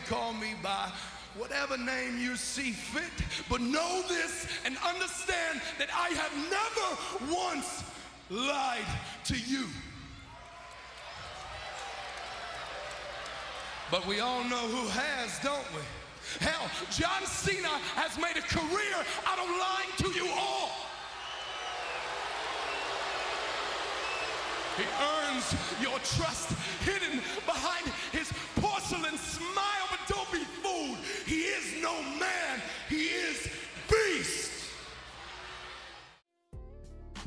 call me by whatever name you see fit, but know this and understand that I have never once lied to you. But we all know who has, don't we? Hell, John Cena has made a career out of lying to you all. He earns your trust hidden behind his porcelain smile, but don't be fooled. He is no man, he is beast.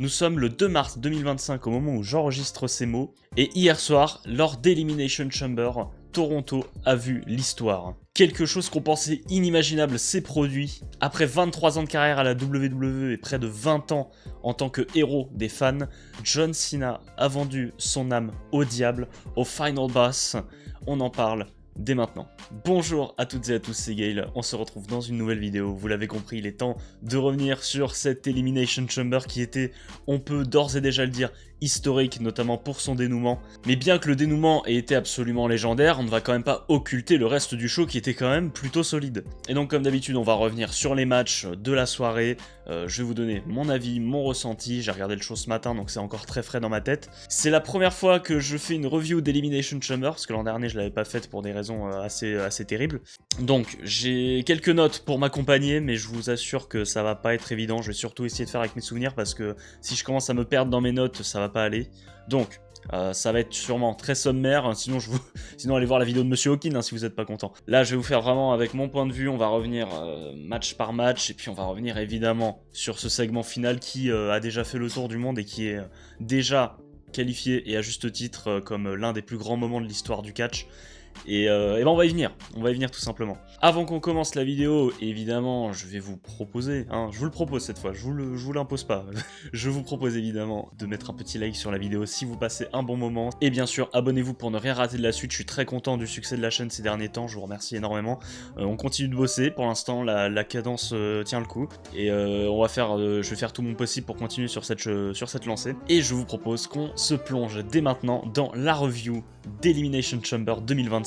Nous sommes le 2 mars 2025 au moment où j'enregistre ces mots, et hier soir, lors d'Elimination Chamber, Toronto a vu l'histoire. Quelque chose qu'on pensait inimaginable s'est produit. Après 23 ans de carrière à la WWE et près de 20 ans en tant que héros des fans, John Cena a vendu son âme au diable, au Final Boss. On en parle dès maintenant. Bonjour à toutes et à tous, c'est Gaël, on se retrouve dans une nouvelle vidéo. Vous l'avez compris, il est temps de revenir sur cette Elimination Chamber qui était, on peut d'ores et déjà le dire, historique, notamment pour son dénouement. Mais bien que le dénouement ait été absolument légendaire, on ne va quand même pas occulter le reste du show qui était quand même plutôt solide. Et donc comme d'habitude, on va revenir sur les matchs de la soirée. Je vais vous donner mon avis, mon ressenti. J'ai regardé le show ce matin, donc c'est encore très frais dans ma tête. C'est la première fois que je fais une review d'Elimination Chamber, parce que l'an dernier je l'avais pas faite pour des raisons assez terribles. Donc j'ai quelques notes pour m'accompagner, mais je vous assure que ça va pas être évident. Je vais surtout essayer de faire avec mes souvenirs, parce que si je commence à me perdre dans mes notes, ça va pas aller. Donc ça va être sûrement très sommaire, sinon allez voir la vidéo de Monsieur Hawkin hein, si vous n'êtes pas content. Là je vais vous faire vraiment avec mon point de vue, on va revenir match par match, et puis on va revenir évidemment sur ce segment final qui a déjà fait le tour du monde et qui est déjà qualifié, et à juste titre, comme l'un des plus grands moments de l'histoire du catch. Et ben on va y venir tout simplement. Avant qu'on commence la vidéo, évidemment, je vais vous proposer, hein, je vous le propose cette fois, je vous l'impose pas, je vous propose évidemment de mettre un petit like sur la vidéo si vous passez un bon moment, et bien sûr, abonnez-vous pour ne rien rater de la suite. Je suis très content du succès de la chaîne ces derniers temps, je vous remercie énormément. On continue de bosser, pour l'instant la cadence tient le coup, et je vais faire tout mon possible pour continuer sur cette lancée, et je vous propose qu'on se plonge dès maintenant dans la review d'Elimination Chamber 2025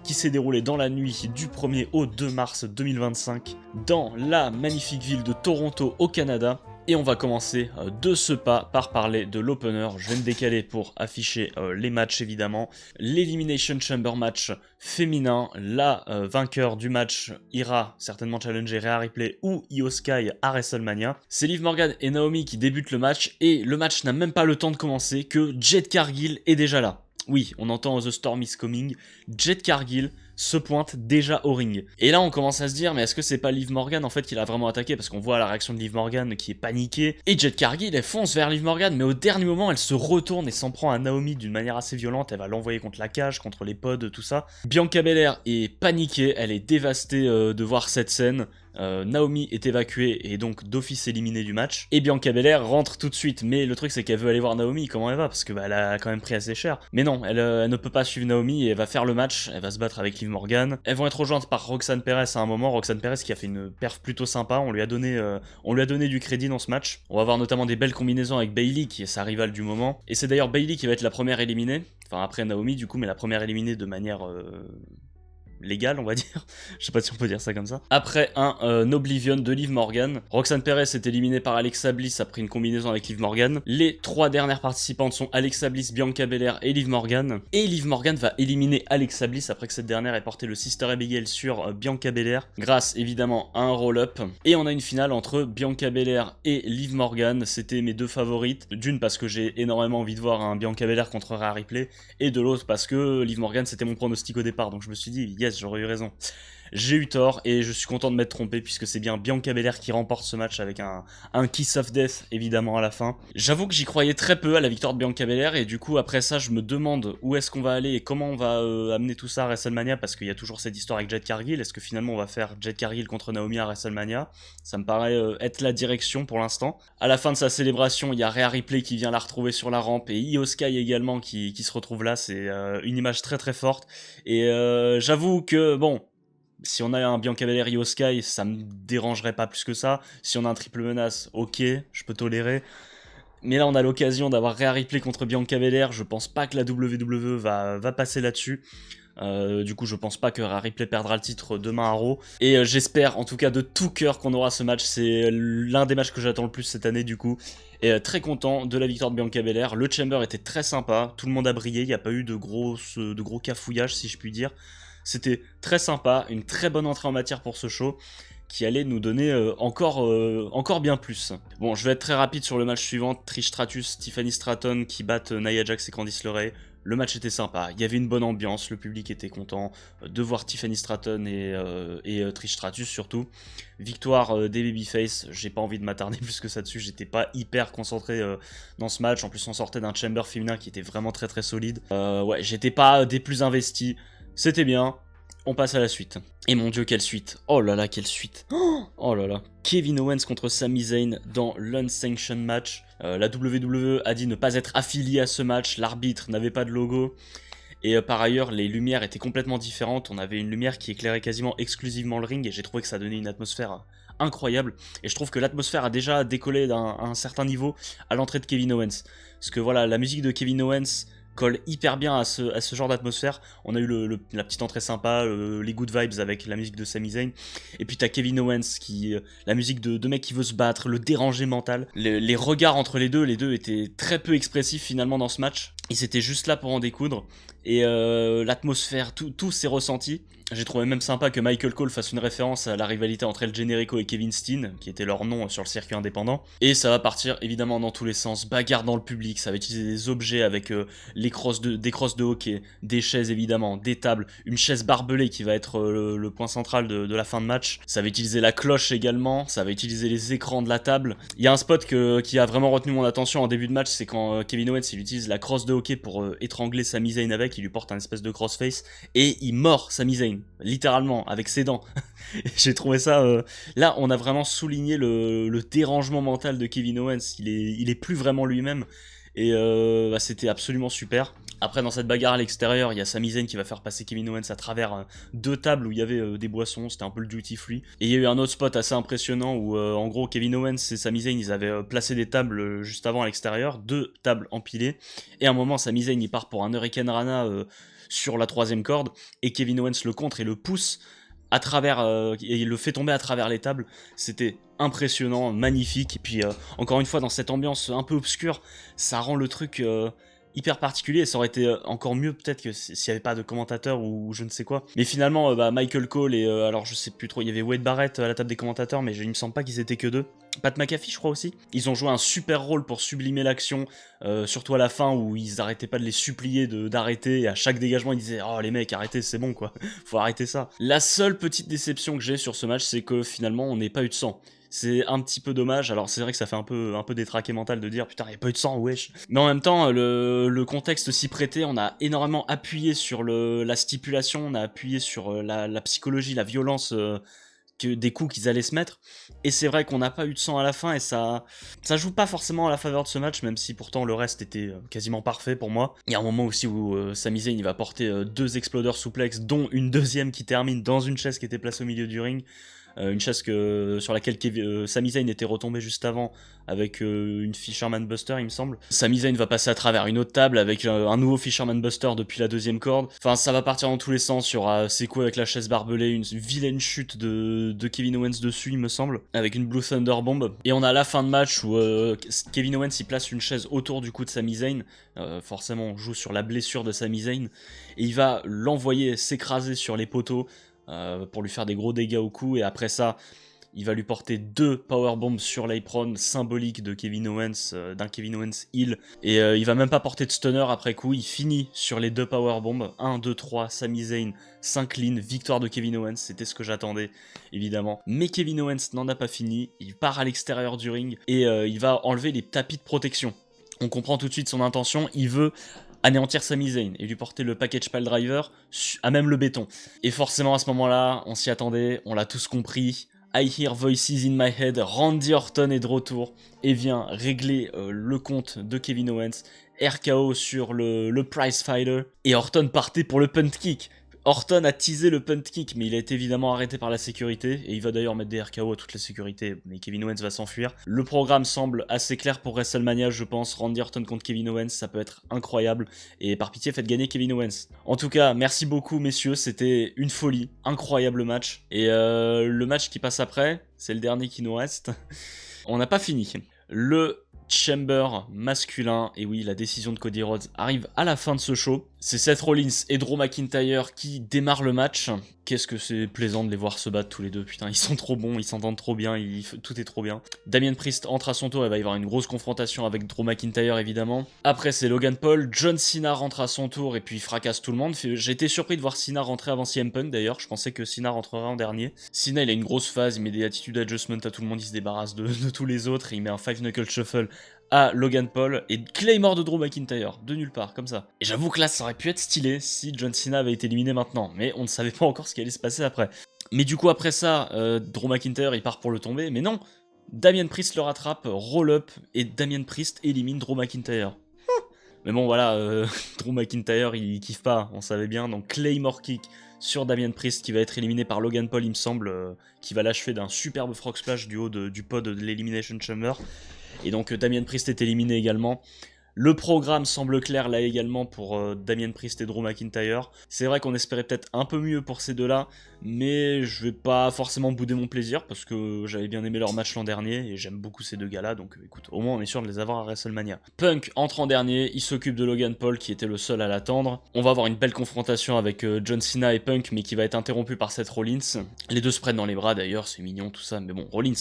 qui s'est déroulée dans la nuit du 1er au 2 mars 2025 dans la magnifique ville de Toronto au Canada. Et on va commencer de ce pas par parler de l'opener. Je vais me décaler pour afficher les matchs évidemment. L'Elimination Chamber match féminin, la vainqueur du match ira certainement challenger Rhea Ripley ou Io Sky à WrestleMania. C'est Liv Morgan et Naomi qui débutent le match, et le match n'a même pas le temps de commencer que Jade Cargill est déjà là. Oui, on entend The Storm is Coming, Jade Cargill se pointe déjà au ring. Et là on commence à se dire, mais est-ce que c'est pas Liv Morgan en fait qui l'a vraiment attaqué, parce qu'on voit la réaction de Liv Morgan qui est paniquée, et Jade Cargill elle fonce vers Liv Morgan, mais au dernier moment elle se retourne et s'en prend à Naomi d'une manière assez violente, elle va l'envoyer contre la cage, contre les pods, tout ça. Bianca Belair est paniquée, elle est dévastée de voir cette scène. Naomi est évacuée et donc d'office éliminée du match, et Bianca Belair rentre tout de suite, mais le truc c'est qu'elle veut aller voir Naomi, comment elle va, parce que elle a quand même pris assez cher. Mais non, elle ne peut pas suivre Naomi, et elle va faire le match, elle va se battre avec Liv Morgan. Elles vont être rejointes par Roxanne Perez à un moment, Roxanne Perez qui a fait une perf plutôt sympa, on lui a donné du crédit dans ce match. On va avoir notamment des belles combinaisons avec Bayley qui est sa rivale du moment, et c'est d'ailleurs Bayley qui va être la première éliminée, enfin après Naomi du coup, mais la première éliminée de manière légal on va dire, je sais pas si on peut dire ça comme ça. Après un Oblivion de Liv Morgan, Roxanne Perez est éliminée par Alexa Bliss après une combinaison avec Liv Morgan. Les trois dernières participantes sont Alexa Bliss, Bianca Belair et Liv Morgan. Et Liv Morgan va éliminer Alexa Bliss après que cette dernière ait porté le Sister Abigail sur Bianca Belair, grâce évidemment à un roll-up. Et on a une finale entre Bianca Belair et Liv Morgan. C'était mes deux favorites, d'une parce que j'ai énormément envie de voir un Bianca Belair contre Rhea Ripley, et de l'autre parce que Liv Morgan c'était mon pronostic au départ, donc je me suis dit yes, j'aurais eu raison. J'ai eu tort et je suis content de m'être trompé, puisque c'est bien Bianca Belair qui remporte ce match avec un Kiss of Death évidemment à la fin. J'avoue que j'y croyais très peu à la victoire de Bianca Belair, et du coup après ça je me demande où est-ce qu'on va aller et comment on va amener tout ça à WrestleMania, parce qu'il y a toujours cette histoire avec Jade Cargill. Est-ce que finalement on va faire Jade Cargill contre Naomi à WrestleMania? Ça me paraît être la direction pour l'instant. À la fin de sa célébration, il y a Rhea Ripley qui vient la retrouver sur la rampe, et Io Sky également qui se retrouve là. C'est une image très très forte, et j'avoue que bon, si on a un Bianca Belair Io Sky, ça me dérangerait pas plus que ça. Si on a un triple menace, ok, je peux tolérer. Mais là, on a l'occasion d'avoir Rhea Ripley contre Bianca Belair. Je pense pas que la WWE va passer là-dessus. Du coup, je pense pas que Rhea Ripley perdra le titre demain à Raw. Et j'espère, en tout cas de tout cœur, qu'on aura ce match. C'est l'un des matchs que j'attends le plus cette année, du coup. Et très content de la victoire de Bianca Belair. Le Chamber était très sympa. Tout le monde a brillé. Il n'y a pas eu de gros cafouillages, si je puis dire. C'était très sympa. Une très bonne entrée en matière pour ce show, qui allait nous donner encore bien plus. Bon, je vais être très rapide sur le match suivant. Trish Stratus, Tiffany Stratton qui battent Nia Jax et Candice LeRae. Le match était sympa, il y avait une bonne ambiance, le public était content de voir Tiffany Stratton et Trish Stratus surtout. Victoire des Babyface, j'ai pas envie de m'attarder plus que ça dessus, j'étais pas hyper concentré dans ce match. En plus on sortait d'un Chamber féminin qui était vraiment très très solide. Ouais, j'étais pas des plus investis, c'était bien. On passe à la suite. Et mon dieu, quelle suite. Oh là là, quelle suite. Oh là là. Kevin Owens contre Sami Zayn dans l'Unsanctioned Match. La WWE a dit ne pas être affiliée à ce match. L'arbitre n'avait pas de logo. Et par ailleurs, les lumières étaient complètement différentes. On avait une lumière qui éclairait quasiment exclusivement le ring. Et j'ai trouvé que ça donnait une atmosphère incroyable. Et je trouve que l'atmosphère a déjà décollé à un certain niveau à l'entrée de Kevin Owens. Parce que voilà, la musique de Kevin Owens colle hyper bien à ce genre d'atmosphère. On a eu la petite entrée sympa, les good vibes avec la musique de Sami Zayn. Et puis t'as Kevin Owens, la musique de mec qui veut se battre, le déranger mental. Les regards entre les deux étaient très peu expressifs finalement dans ce match. Ils étaient juste là pour en découdre. Et l'atmosphère, tout s'est ressenti. J'ai trouvé même sympa que Michael Cole fasse une référence à la rivalité entre El Generico et Kevin Steen, qui était leur nom sur le circuit indépendant. Et ça va partir évidemment dans tous les sens, bagarre dans le public, ça va utiliser des objets avec des crosses de hockey, des chaises évidemment, des tables, une chaise barbelée qui va être le point central de la fin de match. Ça va utiliser la cloche également, ça va utiliser les écrans de la table. Il y a un spot qui a vraiment retenu mon attention en début de match, c'est quand Kevin Owens il utilise la crosse de hockey pour étrangler Sami Zayn avec, il lui porte un espèce de crossface et il mord Sami Zayn. Littéralement, avec ses dents. J'ai trouvé ça... Là, on a vraiment souligné le dérangement mental de Kevin Owens. Il est plus vraiment lui-même. Et c'était absolument super. Après, dans cette bagarre à l'extérieur, il y a Sami Zayn qui va faire passer Kevin Owens à travers deux tables où il y avait des boissons. C'était un peu le duty free. Et il y a eu un autre spot assez impressionnant où, en gros, Kevin Owens et Sami Zayn, ils avaient placé des tables juste avant à l'extérieur. 2 tables empilées. Et à un moment, Sami Zayn, il part pour un Hurricane Rana... sur la 3ème corde, et Kevin Owens le contre et le pousse à travers, et il le fait tomber à travers les tables. C'était impressionnant, magnifique, et puis encore une fois dans cette ambiance un peu obscure, ça rend le truc hyper particulier. Ça aurait été encore mieux peut-être que s'il n'y avait pas de commentateur ou je ne sais quoi. Mais finalement, Michael Cole et alors je sais plus trop, il y avait Wade Barrett à la table des commentateurs, mais il me semble pas qu'ils étaient que 2. Pat McAfee, je crois aussi. Ils ont joué un super rôle pour sublimer l'action, surtout à la fin où ils arrêtaient pas de les supplier d'arrêter. Et à chaque dégagement, ils disaient oh les mecs, arrêtez, c'est bon quoi, faut arrêter ça. La seule petite déception que j'ai sur ce match, c'est que finalement, on n'ait pas eu de sang. C'est un petit peu dommage. Alors c'est vrai que ça fait un peu détraqué mental de dire putain il n'y a pas eu de sang, wesh. Mais en même temps le contexte s'y prêtait. On a énormément appuyé sur la stipulation, on a appuyé sur la psychologie, la violence des coups qu'ils allaient se mettre. Et c'est vrai qu'on n'a pas eu de sang à la fin et ça joue pas forcément à la faveur de ce match, même si pourtant le reste était quasiment parfait pour moi. Il y a un moment aussi où Sami Zayn il va porter 2 exploders souplex, dont une deuxième qui termine dans une chaise qui était placée au milieu du ring. Une chaise sur laquelle Sami Zayn était retombé juste avant avec une Fisherman Buster il me semble. Sami Zayn va passer à travers une autre table avec un nouveau Fisherman Buster depuis la 2ème corde. Enfin ça va partir dans tous les sens sur ses coups avec la chaise barbelée, une vilaine chute de Kevin Owens dessus il me semble, avec une Blue Thunder Bomb. Et on a la fin de match où Kevin Owens il place une chaise autour du cou de Sami Zayn. Forcément on joue sur la blessure de Sami Zayn et il va l'envoyer s'écraser sur les poteaux pour lui faire des gros dégâts au cou. Et après ça il va lui porter 2 powerbombs sur l'apron symbolique de Kevin Owens, d'un Kevin Owens heel. Et il va même pas porter de stunner après coup, il finit sur les 2 powerbombs. 1, 2, 3, Sami Zayn s'incline, victoire de Kevin Owens, c'était ce que j'attendais évidemment. Mais Kevin Owens n'en a pas fini, il part à l'extérieur du ring et il va enlever les tapis de protection. On comprend tout de suite son intention, il veut anéantir Sami Zayn et lui porter le package pile driver à même le béton. Et forcément à ce moment-là, on s'y attendait, on l'a tous compris. I hear voices in my head, Randy Orton est de retour et vient régler le compte de Kevin Owens. RKO sur le prize fighter et Orton partait pour le punt kick. Orton a teasé le punt kick, mais il a été évidemment arrêté par la sécurité, et il va d'ailleurs mettre des RKO à toutes les sécurités, mais Kevin Owens va s'enfuir. Le programme semble assez clair pour WrestleMania, je pense. Randy Orton contre Kevin Owens, ça peut être incroyable, et par pitié, faites gagner Kevin Owens. En tout cas, merci beaucoup messieurs, c'était une folie, incroyable match, et le match qui passe après, c'est le dernier qui nous reste. On n'a pas fini. Le Chamber masculin, et oui, la décision de Cody Rhodes arrive à la fin de ce show. C'est Seth Rollins et Drew McIntyre qui démarrent le match. Qu'est-ce que c'est plaisant de les voir se battre tous les deux, putain, ils sont trop bons, ils s'entendent trop bien, tout est trop bien. Damien Priest entre à son tour, il va y avoir une grosse confrontation avec Drew McIntyre évidemment. Après c'est Logan Paul, John Cena rentre à son tour et puis il fracasse tout le monde. J'ai été surpris de voir Cena rentrer avant CM Punk d'ailleurs, je pensais que Cena rentrerait en dernier. Cena il a une grosse phase, il met des attitude adjustment à tout le monde, il se débarrasse de tous les autres, et il met un 5 knuckle shuffle à Logan Paul et Claymore de Drew McIntyre, de nulle part, comme ça. Et j'avoue que là, ça aurait pu être stylé si John Cena avait été éliminé maintenant, mais on ne savait pas encore ce qui allait se passer après. Mais du coup, après ça, Drew McIntyre, il part pour le tomber, mais non, Damien Priest le rattrape, roll-up, et Damien Priest élimine Drew McIntyre. Mais bon, voilà, Drew McIntyre, il kiffe pas, on savait bien, donc Claymore kick sur Damien Priest qui va être éliminé par Logan Paul, il me semble, qui va l'achever d'un superbe frog splash du haut du pod de l'Elimination Chamber. Et donc Damien Priest est éliminé également. Le programme semble clair là également pour Damien Priest et Drew McIntyre. C'est vrai qu'on espérait peut-être un peu mieux pour ces deux-là, mais je vais pas forcément bouder mon plaisir parce que j'avais bien aimé leur match l'an dernier et j'aime beaucoup ces deux gars-là, donc écoute, au moins on est sûr de les avoir à WrestleMania. Punk entre en dernier, il s'occupe de Logan Paul qui était le seul à l'attendre. On va avoir une belle confrontation avec John Cena et Punk, mais qui va être interrompue par Seth Rollins. Les deux se prennent dans les bras d'ailleurs, c'est mignon tout ça, mais bon, Rollins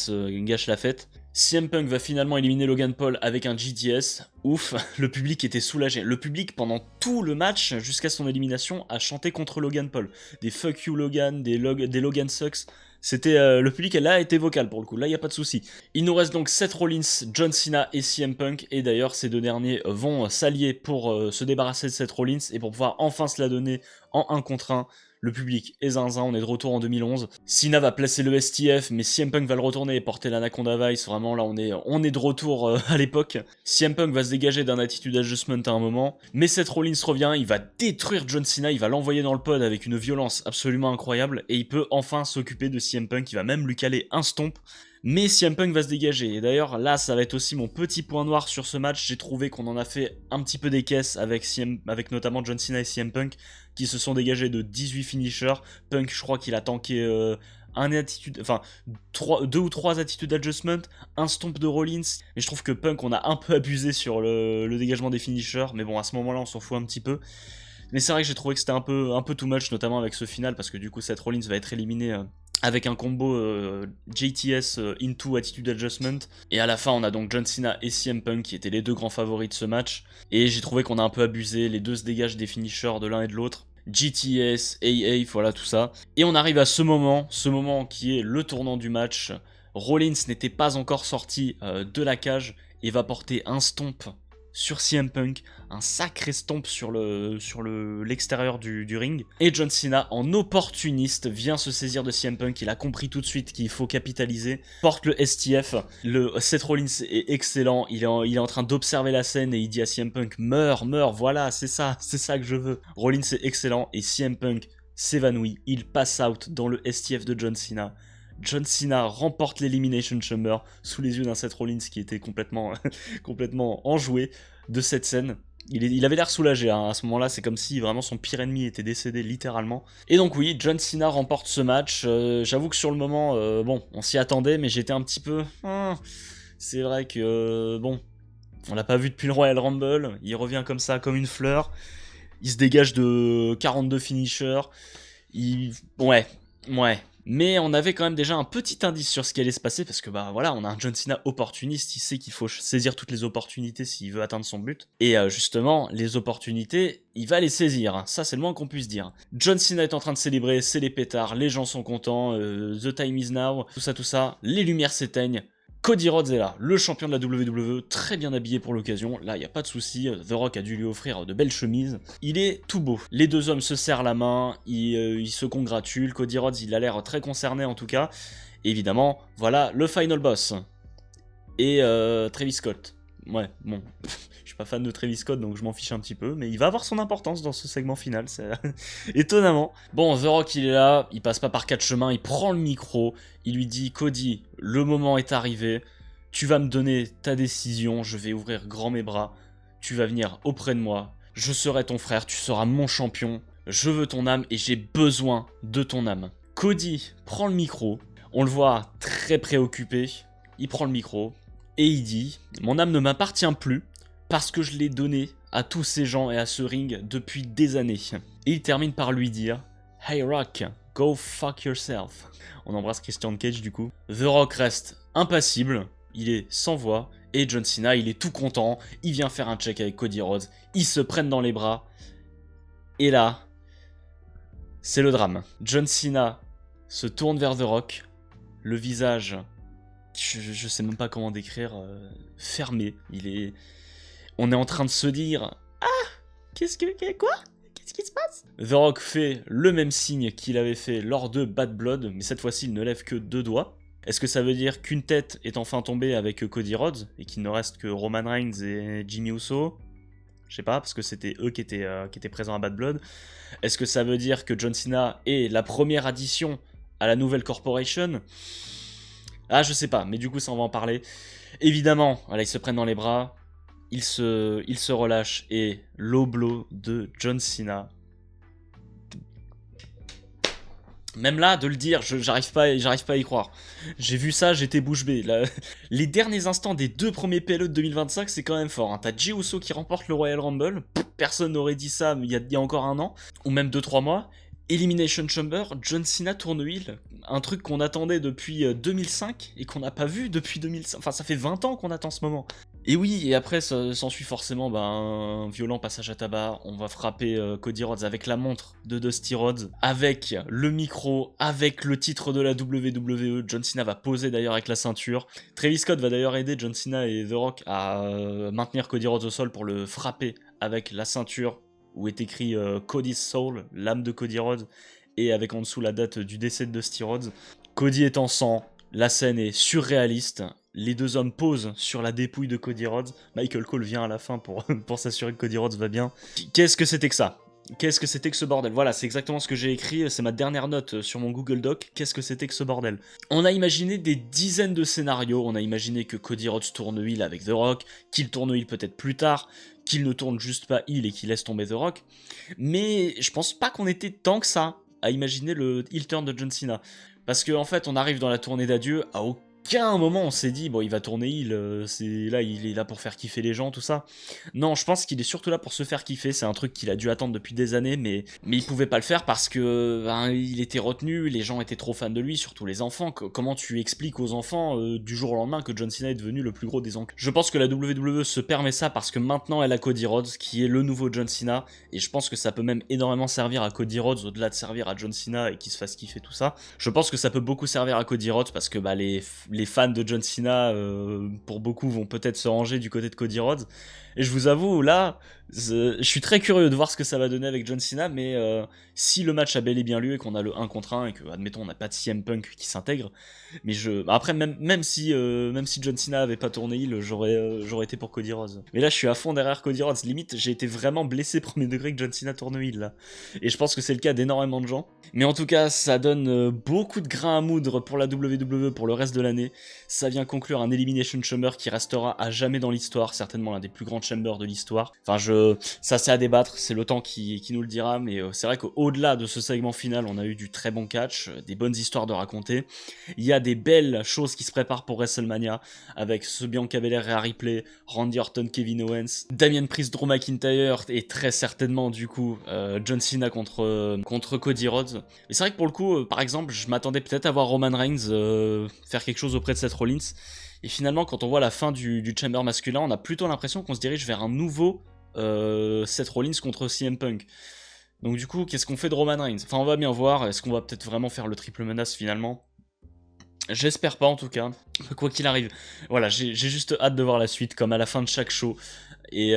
gâche la fête. CM Punk va finalement éliminer Logan Paul avec un GTS. Ouf, le public était soulagé. Le public, pendant tout le match, jusqu'à son élimination, a chanté contre Logan Paul. Des fuck you Logan, des Logan sucks. C'était le public, elle a été vocal pour le coup, là il n'y a pas de souci. Il nous reste donc Seth Rollins, John Cena et CM Punk, et d'ailleurs ces deux derniers vont s'allier pour se débarrasser de Seth Rollins et pour pouvoir enfin se la donner en 1 contre 1. Le public est zinzin, on est de retour en 2011. Cena va placer le STF, mais CM Punk va le retourner et porter l'Anaconda Vice. Vraiment, là, on est de retour à l'époque. CM Punk va se dégager d'un attitude adjustment à un moment. Mais Seth Rollins revient, il va détruire John Cena, il va l'envoyer dans le pod avec une violence absolument incroyable. Et il peut enfin s'occuper de CM Punk, il va même lui caler un stomp. Mais CM Punk va se dégager. Et d'ailleurs, là, ça va être aussi mon petit point noir sur ce match. J'ai trouvé qu'on en a fait un petit peu des caisses avec notamment John Cena et CM Punk, qui se sont dégagés de 18 finishers. Punk, je crois qu'il a tanké deux ou trois attitudes adjustment, un stomp de Rollins. Mais je trouve que Punk, on a un peu abusé sur le dégagement des finishers. Mais bon, à ce moment-là, on s'en fout un petit peu. Mais c'est vrai que j'ai trouvé que c'était un peu too much, notamment avec ce final, parce que du coup, Seth Rollins va être éliminé avec un combo JTS into Attitude Adjustment. Et à la fin, on a donc John Cena et CM Punk qui étaient les deux grands favoris de ce match. Et j'ai trouvé qu'on a un peu abusé, les deux se dégagent des finishers de l'un et de l'autre. GTS, AA, voilà tout ça. Et on arrive à ce moment qui est le tournant du match. Rollins n'était pas encore sorti de la cage et va porter un stomp sur CM Punk, un sacré stomp sur l'extérieur du ring. Et John Cena, en opportuniste, vient se saisir de CM Punk. Il a compris tout de suite qu'il faut capitaliser. Porte le STF. Seth Rollins est excellent. Il est en train d'observer la scène et il dit à CM Punk, meurs, voilà, c'est ça que je veux. Rollins est excellent et CM Punk s'évanouit. Il passe out dans le STF de John Cena. John Cena remporte l'Elimination Chamber sous les yeux d'un Seth Rollins qui était complètement enjoué de cette scène. Il avait l'air soulagé à ce moment-là, c'est comme si vraiment son pire ennemi était décédé littéralement. Et donc oui, John Cena remporte ce match. J'avoue que sur le moment, on s'y attendait, mais j'étais un petit peu... c'est vrai que, on l'a pas vu depuis le Royal Rumble, il revient comme ça, comme une fleur. Il se dégage de 42 finishers. Ouais. Mais on avait quand même déjà un petit indice sur ce qui allait se passer, parce que on a un John Cena opportuniste, il sait qu'il faut saisir toutes les opportunités s'il veut atteindre son but. Et justement, les opportunités, il va les saisir, ça c'est le moins qu'on puisse dire. John Cena est en train de célébrer, c'est les pétards, les gens sont contents, the time is now, tout ça, les lumières s'éteignent. Cody Rhodes est là, le champion de la WWE, très bien habillé pour l'occasion, là il n'y a pas de souci, The Rock a dû lui offrir de belles chemises. Il est tout beau, les deux hommes se serrent la main, ils se congratulent, Cody Rhodes il a l'air très concerné en tout cas. Et évidemment, voilà le final boss. Et Travis Scott. Ouais, bon, Je suis pas fan de Travis Scott, donc je m'en fiche un petit peu, mais il va avoir son importance dans ce segment final, c'est étonnamment. Bon, The Rock, il est là, il passe pas par 4 chemins, il prend le micro, il lui dit « Cody, le moment est arrivé, tu vas me donner ta décision, je vais ouvrir grand mes bras, tu vas venir auprès de moi, je serai ton frère, tu seras mon champion, je veux ton âme et j'ai besoin de ton âme. » Cody prend le micro, on le voit très préoccupé, il prend le micro et il dit « Mon âme ne m'appartient plus parce que je l'ai donnée à tous ces gens et à ce ring depuis des années. » Et il termine par lui dire « Hey Rock, go fuck yourself. » On embrasse Christian Cage du coup. The Rock reste impassible, il est sans voix, et John Cena il est tout content, il vient faire un check avec Cody Rhodes, ils se prennent dans les bras, et là, c'est le drame. John Cena se tourne vers The Rock, le visage, je sais même pas comment décrire, fermé. On est en train de se dire « Ah, quoi ? Qu'est-ce qui se passe ?» The Rock fait le même signe qu'il avait fait lors de Bad Blood, mais cette fois-ci il ne lève que 2 doigts. Est-ce que ça veut dire qu'une tête est enfin tombée avec Cody Rhodes, et qu'il ne reste que Roman Reigns et Jimmy Uso ? Je sais pas, parce que c'était eux qui étaient présents à Bad Blood. Est-ce que ça veut dire que John Cena est la première addition à la nouvelle corporation ? Ah, je sais pas, mais du coup, ça, on va en parler. Évidemment, voilà, ils se prennent dans les bras, ils se relâchent, et low blow de John Cena. Même là, de le dire, j'arrive pas à y croire. J'ai vu ça, j'étais bouche bée. Les derniers instants des 2 premiers PLE de 2025, c'est quand même fort. Hein. T'as Jey Uso qui remporte le Royal Rumble. Personne n'aurait dit ça il y a encore un an, ou même 2-3 mois. Elimination Chamber, John Cena tourne heel. Un truc qu'on attendait depuis 2005 et qu'on n'a pas vu depuis 2005. Enfin, ça fait 20 ans qu'on attend ce moment. Et oui, et après, s'ensuit forcément un violent passage à tabac. On va frapper Cody Rhodes avec la montre de Dusty Rhodes, avec le micro, avec le titre de la WWE. John Cena va poser d'ailleurs avec la ceinture. Travis Scott va d'ailleurs aider John Cena et The Rock à maintenir Cody Rhodes au sol pour le frapper avec la ceinture où est écrit Cody's Soul, l'âme de Cody Rhodes, et avec en dessous la date du décès de Dusty Rhodes. Cody est en sang, la scène est surréaliste. Les 2 hommes posent sur la dépouille de Cody Rhodes. Michael Cole vient à la fin pour s'assurer que Cody Rhodes va bien. Qu'est-ce que c'était que ça ? Qu'est-ce que c'était que ce bordel ? Voilà, c'est exactement ce que j'ai écrit, c'est ma dernière note sur mon Google Doc. Qu'est-ce que c'était que ce bordel ? On a imaginé des dizaines de scénarios. On a imaginé que Cody Rhodes tourne heel avec The Rock, qu'il tourne heel peut-être plus tard, qu'il ne tourne juste pas heel et qu'il laisse tomber The Rock. Mais je pense pas qu'on était tant que ça à imaginer le heel turn de John Cena. Parce qu'en fait, on arrive dans la tournée d'adieu, à aucun moment on s'est dit, bon, il va tourner heel, il est là pour faire kiffer les gens, tout ça. Non, je pense qu'il est surtout là pour se faire kiffer, c'est un truc qu'il a dû attendre depuis des années, mais il pouvait pas le faire parce que il était retenu, les gens étaient trop fans de lui, surtout les enfants. Comment tu expliques aux enfants du jour au lendemain que John Cena est devenu le plus gros des oncles ? Je pense que la WWE se permet ça parce que maintenant elle a Cody Rhodes, qui est le nouveau John Cena, et je pense que ça peut même énormément servir à Cody Rhodes, au-delà de servir à John Cena et qu'il se fasse kiffer tout ça. Je pense que ça peut beaucoup servir à Cody Rhodes parce que les fans de John Cena, pour beaucoup, vont peut-être se ranger du côté de Cody Rhodes. Et je vous avoue, là, je suis très curieux de voir ce que ça va donner avec John Cena, mais si le match a bel et bien lieu et qu'on a le 1 contre 1 et que, admettons, on n'a pas de CM Punk qui s'intègre, mais après, même si John Cena avait pas tourné heel, j'aurais été pour Cody Rhodes. Mais là, je suis à fond derrière Cody Rhodes. Limite, j'ai été vraiment blessé premier degré que John Cena tourne heel, là. Et je pense que c'est le cas d'énormément de gens. Mais en tout cas, ça donne beaucoup de grains à moudre pour la WWE pour le reste de l'année. Ça vient conclure un Elimination Chamber qui restera à jamais dans l'histoire, certainement l'un des plus grands chambers de l'histoire. Enfin, ça c'est à débattre, c'est le temps qui nous le dira, mais c'est vrai qu'au-delà de ce segment final, on a eu du très bon catch, des bonnes histoires de raconter. Il y a des belles choses qui se préparent pour WrestleMania, avec ce Bianca Belair et Rhea Ripley, Randy Orton, Kevin Owens, Damien Priest, Drew McIntyre, et très certainement du coup John Cena contre Cody Rhodes. Mais c'est vrai que pour le coup, par exemple, je m'attendais peut-être à voir Roman Reigns faire quelque chose auprès de Seth Rollins. Et finalement, quand on voit la fin du Chamber masculin, on a plutôt l'impression qu'on se dirige vers un nouveau Seth Rollins contre CM Punk. Donc du coup, qu'est-ce qu'on fait de Roman Reigns ? Enfin, on va bien voir. Est-ce qu'on va peut-être vraiment faire le triple menace finalement ? J'espère pas en tout cas. Quoi qu'il arrive. Voilà, j'ai juste hâte de voir la suite, comme à la fin de chaque show. Et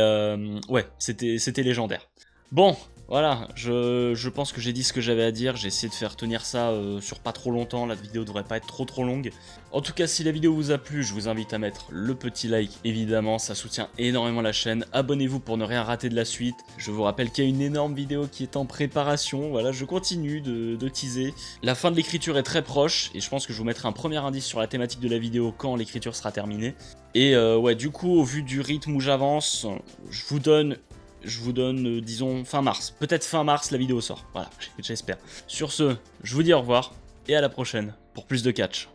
ouais, c'était légendaire. Bon, Voilà, je pense que j'ai dit ce que j'avais à dire, j'ai essayé de faire tenir ça sur pas trop longtemps, la vidéo devrait pas être trop longue. En tout cas, si la vidéo vous a plu, je vous invite à mettre le petit like, évidemment, ça soutient énormément la chaîne. Abonnez-vous pour ne rien rater de la suite. Je vous rappelle qu'il y a une énorme vidéo qui est en préparation, voilà, je continue de teaser. La fin de l'écriture est très proche, et je pense que je vous mettrai un premier indice sur la thématique de la vidéo quand l'écriture sera terminée. Et ouais, du coup, au vu du rythme où j'avance, je vous donne, disons, fin mars. Peut-être fin mars, la vidéo sort. Voilà, j'espère. Sur ce, je vous dis au revoir et à la prochaine pour plus de catch.